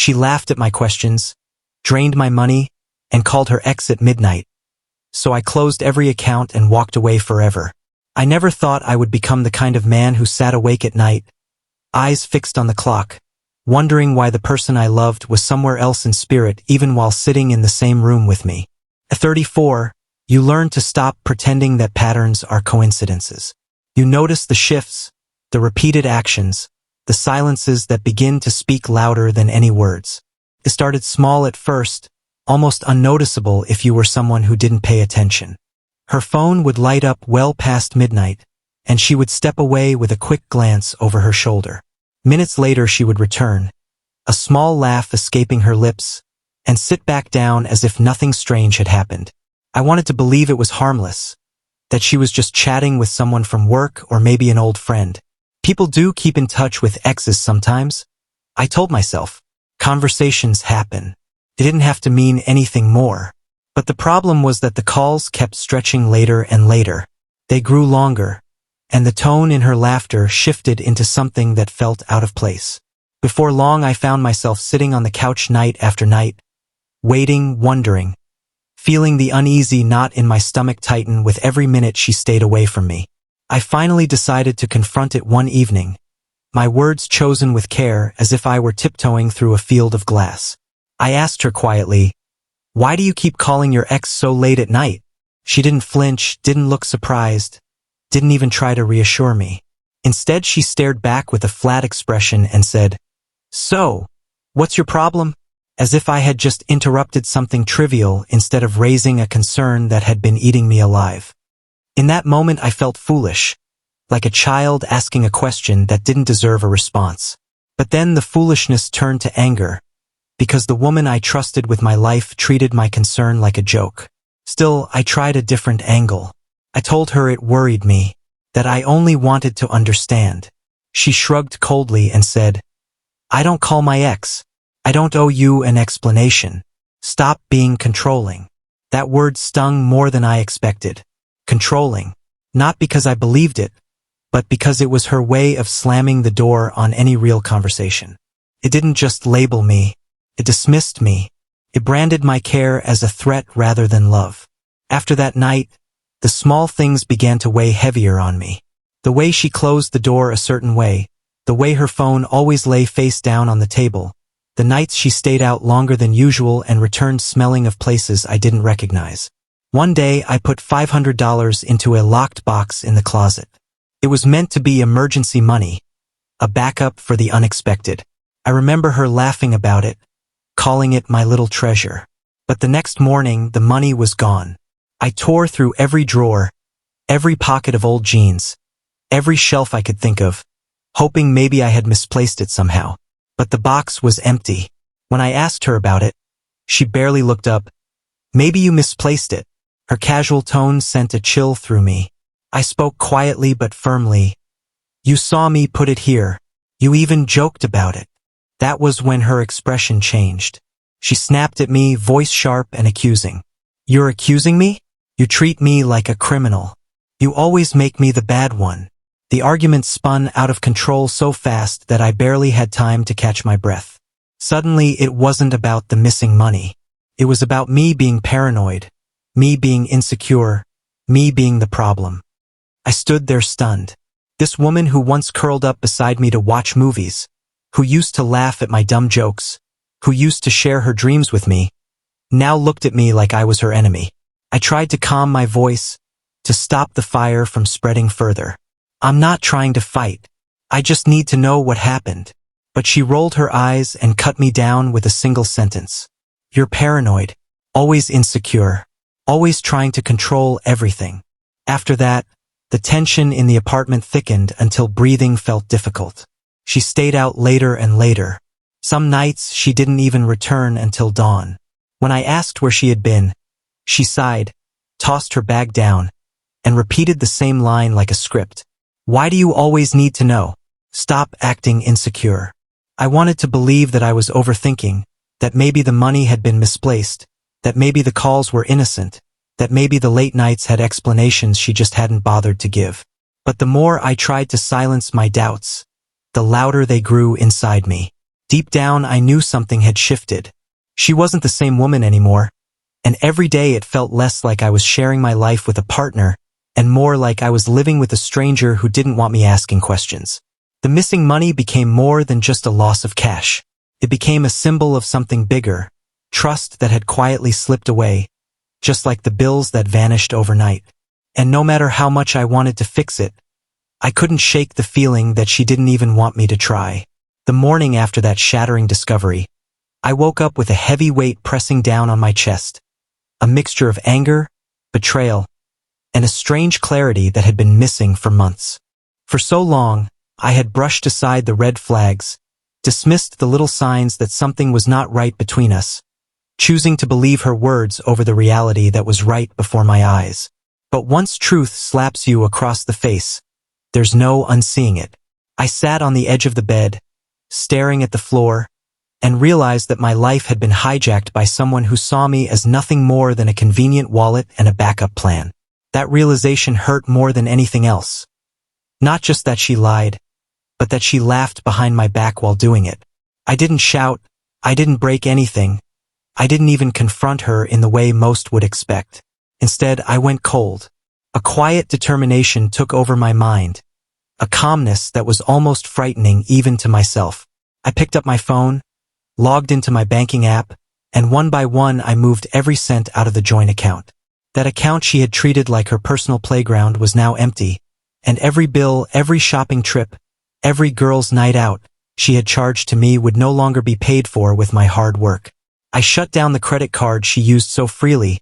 She laughed at my questions, drained my money, and called her ex at midnight. So I closed every account and walked away forever. I never thought I would become the kind of man who sat awake at night, eyes fixed on the clock, wondering why the person I loved was somewhere else in spirit even while sitting in the same room with me. At 34, you learn to stop pretending that patterns are coincidences. You notice the shifts, the repeated actions, the silences that begin to speak louder than any words. It started small at first, almost unnoticeable if you were someone who didn't pay attention. Her phone would light up well past midnight, and she would step away with a quick glance over her shoulder. Minutes later she would return, a small laugh escaping her lips, and sit back down as if nothing strange had happened. I wanted to believe it was harmless, that she was just chatting with someone from work or maybe an old friend. People do keep in touch with exes sometimes, I told myself. Conversations happen. It didn't have to mean anything more. But the problem was that the calls kept stretching later and later. They grew longer, and the tone in her laughter shifted into something that felt out of place. Before long I found myself sitting on the couch night after night, waiting, wondering, feeling the uneasy knot in my stomach tighten with every minute she stayed away from me. I finally decided to confront it one evening, my words chosen with care as if I were tiptoeing through a field of glass. I asked her quietly, "Why do you keep calling your ex so late at night?" She didn't flinch, didn't look surprised, didn't even try to reassure me. Instead, she stared back with a flat expression and said, "So, what's your problem?" As if I had just interrupted something trivial instead of raising a concern that had been eating me alive. In that moment I felt foolish, like a child asking a question that didn't deserve a response. But then the foolishness turned to anger, because the woman I trusted with my life treated my concern like a joke. Still, I tried a different angle. I told her it worried me, that I only wanted to understand. She shrugged coldly and said, "I don't call my ex. I don't owe you an explanation. Stop being controlling." That word stung more than I expected. Controlling. Not because I believed it, but because it was her way of slamming the door on any real conversation. It didn't just label me. It dismissed me. It branded my care as a threat rather than love. After that night, the small things began to weigh heavier on me. The way she closed the door a certain way, the way her phone always lay face down on the table, the nights she stayed out longer than usual and returned smelling of places I didn't recognize. One day I put $500 into a locked box in the closet. It was meant to be emergency money, a backup for the unexpected. I remember her laughing about it, calling it my little treasure. But the next morning the money was gone. I tore through every drawer, every pocket of old jeans, every shelf I could think of, hoping maybe I had misplaced it somehow. But the box was empty. When I asked her about it, she barely looked up. "Maybe you misplaced it." Her casual tone sent a chill through me. I spoke quietly but firmly. "You saw me put it here. You even joked about it." That was when her expression changed. She snapped at me, voice sharp and accusing. "You're accusing me? You treat me like a criminal. You always make me the bad one." The argument spun out of control so fast that I barely had time to catch my breath. Suddenly, it wasn't about the missing money. It was about me being paranoid, me being insecure, me being the problem. I stood there stunned. This woman who once curled up beside me to watch movies, who used to laugh at my dumb jokes, who used to share her dreams with me, now looked at me like I was her enemy. I tried to calm my voice, to stop the fire from spreading further. "I'm not trying to fight. I just need to know what happened." But she rolled her eyes and cut me down with a single sentence. "You're paranoid, always insecure, always trying to control everything." After that, the tension in the apartment thickened until breathing felt difficult. She stayed out later and later. Some nights she didn't even return until dawn. When I asked where she had been, she sighed, tossed her bag down, and repeated the same line like a script. "Why do you always need to know? Stop acting insecure." I wanted to believe that I was overthinking, that maybe the money had been misplaced, that maybe the calls were innocent, that maybe the late nights had explanations she just hadn't bothered to give. But the more I tried to silence my doubts, the louder they grew inside me. Deep down, I knew something had shifted. She wasn't the same woman anymore, and every day it felt less like I was sharing my life with a partner and more like I was living with a stranger who didn't want me asking questions. The missing money became more than just a loss of cash. It became a symbol of something bigger, trust that had quietly slipped away, just like the bills that vanished overnight. And no matter how much I wanted to fix it, I couldn't shake the feeling that she didn't even want me to try. The morning after that shattering discovery, I woke up with a heavy weight pressing down on my chest, a mixture of anger, betrayal, and a strange clarity that had been missing for months. For so long, I had brushed aside the red flags, dismissed the little signs that something was not right between us, choosing to believe her words over the reality that was right before my eyes. But once truth slaps you across the face, there's no unseeing it. I sat on the edge of the bed, staring at the floor, and realized that my life had been hijacked by someone who saw me as nothing more than a convenient wallet and a backup plan. That realization hurt more than anything else. Not just that she lied, but that she laughed behind my back while doing it. I didn't shout, I didn't break anything, I didn't even confront her in the way most would expect. Instead, I went cold. A quiet determination took over my mind, a calmness that was almost frightening even to myself. I picked up my phone, logged into my banking app, and one by one I moved every cent out of the joint account. That account she had treated like her personal playground was now empty, and every bill, every shopping trip, every girl's night out she had charged to me would no longer be paid for with my hard work. I shut down the credit card she used so freely,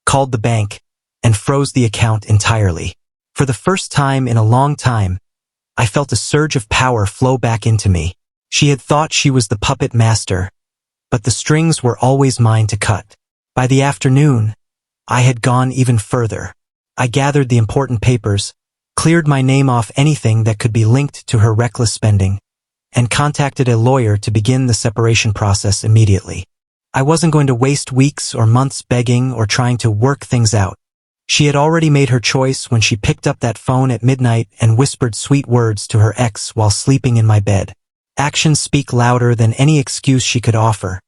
called the bank, and froze the account entirely. For the first time in a long time, I felt a surge of power flow back into me. She had thought she was the puppet master, but the strings were always mine to cut. By the afternoon, I had gone even further. I gathered the important papers, cleared my name off anything that could be linked to her reckless spending, and contacted a lawyer to begin the separation process immediately. I wasn't going to waste weeks or months begging or trying to work things out. She had already made her choice when she picked up that phone at midnight and whispered sweet words to her ex while sleeping in my bed. Actions speak louder than any excuse she could offer,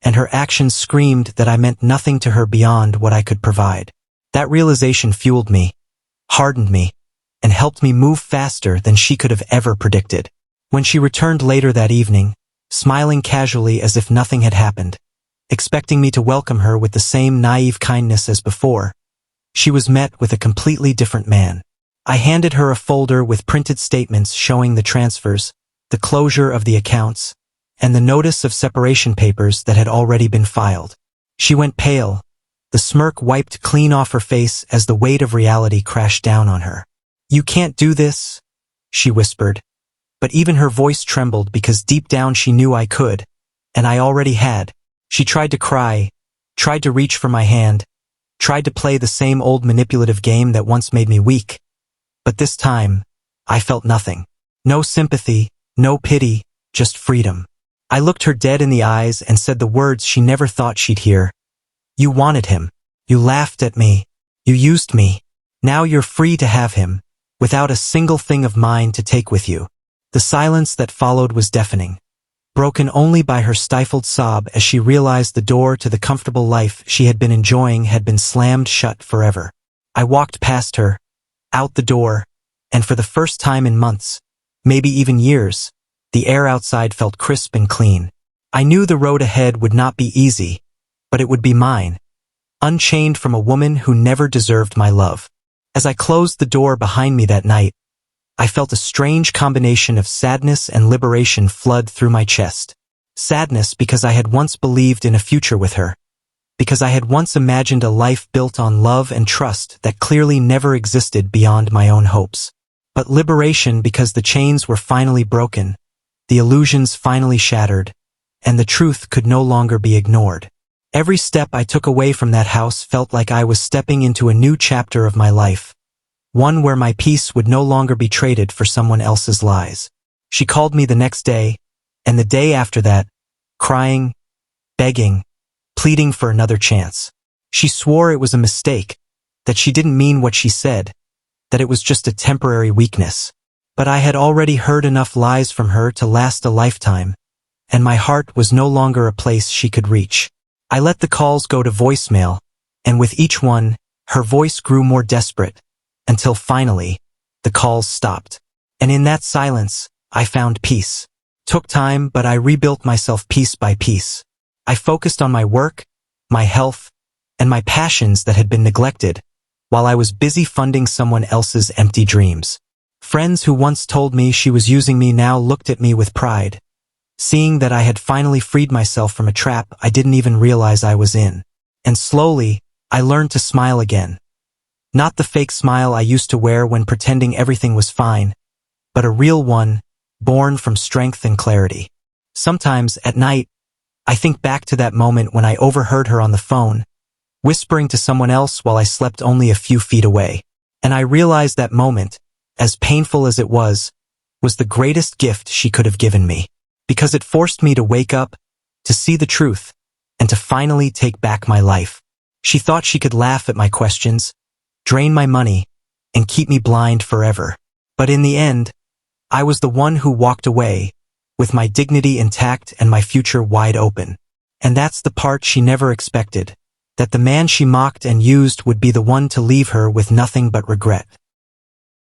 and her actions screamed that I meant nothing to her beyond what I could provide. That realization fueled me, hardened me, and helped me move faster than she could have ever predicted. When she returned later that evening, smiling casually as if nothing had happened, expecting me to welcome her with the same naive kindness as before, she was met with a completely different man. I handed her a folder with printed statements showing the transfers, the closure of the accounts, and the notice of separation papers that had already been filed. She went pale, the smirk wiped clean off her face as the weight of reality crashed down on her. "You can't do this," she whispered, but even her voice trembled because deep down she knew I could, and I already had. She tried to cry, tried to reach for my hand, tried to play the same old manipulative game that once made me weak. But this time, I felt nothing. No sympathy, no pity, just freedom. I looked her dead in the eyes and said the words she never thought she'd hear. "You wanted him. You laughed at me. You used me. Now you're free to have him, without a single thing of mine to take with you." The silence that followed was deafening, broken only by her stifled sob as she realized the door to the comfortable life she had been enjoying had been slammed shut forever. I walked past her, out the door, and for the first time in months, maybe even years, the air outside felt crisp and clean. I knew the road ahead would not be easy, but it would be mine, unchained from a woman who never deserved my love. As I closed the door behind me that night, I felt a strange combination of sadness and liberation flood through my chest. Sadness because I had once believed in a future with her, because I had once imagined a life built on love and trust that clearly never existed beyond my own hopes. But liberation because the chains were finally broken, the illusions finally shattered, and the truth could no longer be ignored. Every step I took away from that house felt like I was stepping into a new chapter of my life, one where my peace would no longer be traded for someone else's lies. She called me the next day, and the day after that, crying, begging, pleading for another chance. She swore it was a mistake, that she didn't mean what she said, that it was just a temporary weakness. But I had already heard enough lies from her to last a lifetime, and my heart was no longer a place she could reach. I let the calls go to voicemail, and with each one, her voice grew more desperate, until finally, the calls stopped. And in that silence, I found peace. Took time, but I rebuilt myself piece by piece. I focused on my work, my health, and my passions that had been neglected, while I was busy funding someone else's empty dreams. Friends who once told me she was using me now looked at me with pride, seeing that I had finally freed myself from a trap I didn't even realize I was in. And slowly, I learned to smile again. Not the fake smile I used to wear when pretending everything was fine, but a real one, born from strength and clarity. Sometimes, at night, I think back to that moment when I overheard her on the phone, whispering to someone else while I slept only a few feet away. And I realized that moment, as painful as it was the greatest gift she could have given me. Because it forced me to wake up, to see the truth, and to finally take back my life. She thought she could laugh at my questions, drain my money, and keep me blind forever. But in the end, I was the one who walked away, with my dignity intact and my future wide open. And that's the part she never expected, that the man she mocked and used would be the one to leave her with nothing but regret.